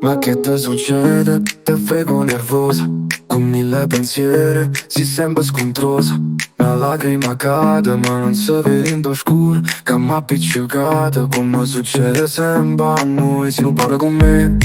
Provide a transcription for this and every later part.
Ma che ti succede? Te frego nervosa, con mille pensieri, si sembra scontrosa. Una lacrima cade ma non si vede in scuro, che m'ha appiccicata come succede sempre a noi. Se non parla con me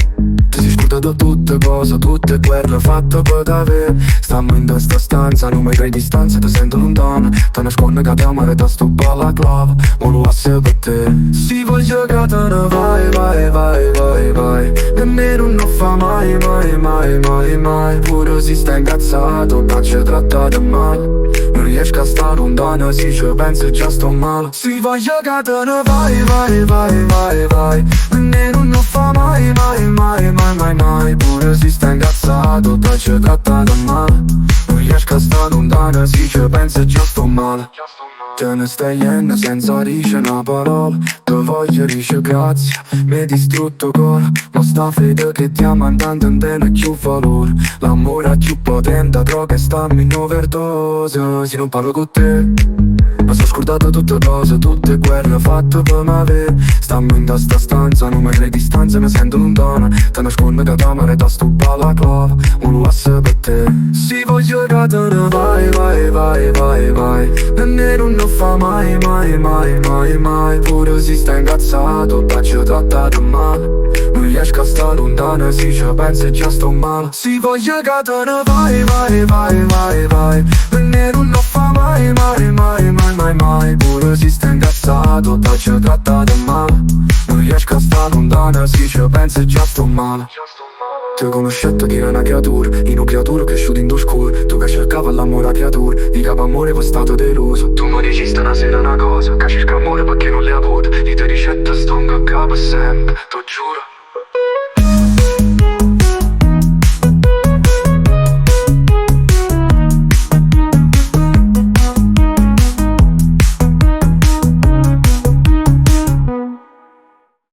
ti si scorda da tutte cose, tutte guerre fatte per t'avere. Stiamo in questa stanza, non mi crei distanza, ti sento lontana. Ti nascondo che ti amare, ti sto balaclava, ma lo hasse per te. Si voglio che te ne vai, vai, vai, vai, vai. Nemmeno non fa mai, mai, mai, mai, mai. Pure si sta incazzato, t'ha trattato male. Non riesco a stare lontano, se ci penso già sto male. Si voglio che te ne vai, vai, vai, vai, vai. Nemmeno non fa mai, mai, mai, mai, mai, mai. Pure si sta incazzato, t'ha trattato male. Non riesco a stare lontano, se ci penso già sto male. Te ne stai iendo senza dire una parola. Ti voglio dire grazie, mi hai distrutto cuore. Ma sta fede che ti ama tanto non tiene più valore. L'amore è più potente, droga e stammi in overdose. Se non parlo con te mi sono scordato tutte cose, tutte guerre fatte per m'avere. Stiamo in questa stanza, non mi crei distanze, mi sento lontana. Ti nascondo che t'amare, ti sto balaclava, ma lo hasse per te. Si voglio che te ne vai, vai, vai, vai, vai. Nemmeno non fa mai, mai, mai, mai, mai. Pure si sta incazzato, t'ha trattato male. Non riesco a stare lontano, se ci penso già sto male. Si voglio che te ne vai, vai, vai, vai, vai. Nemmeno non fa mai, mai, mai, mai, mai, mai. Pure si sta incazzato, t'ha trattato male. Non riesco a stare lontano, se ci penso già sto male. Ti conoscete che è una creatura, in un creatura cresciuto in scuro. Tu che cercava l'amore a creatura, di capo amore poi stato deluso. Tu mi dicesti una sera una cosa, che cerca amore perché non le ha avuto. Io ti ricetta sto a capo sempre, ti giuro.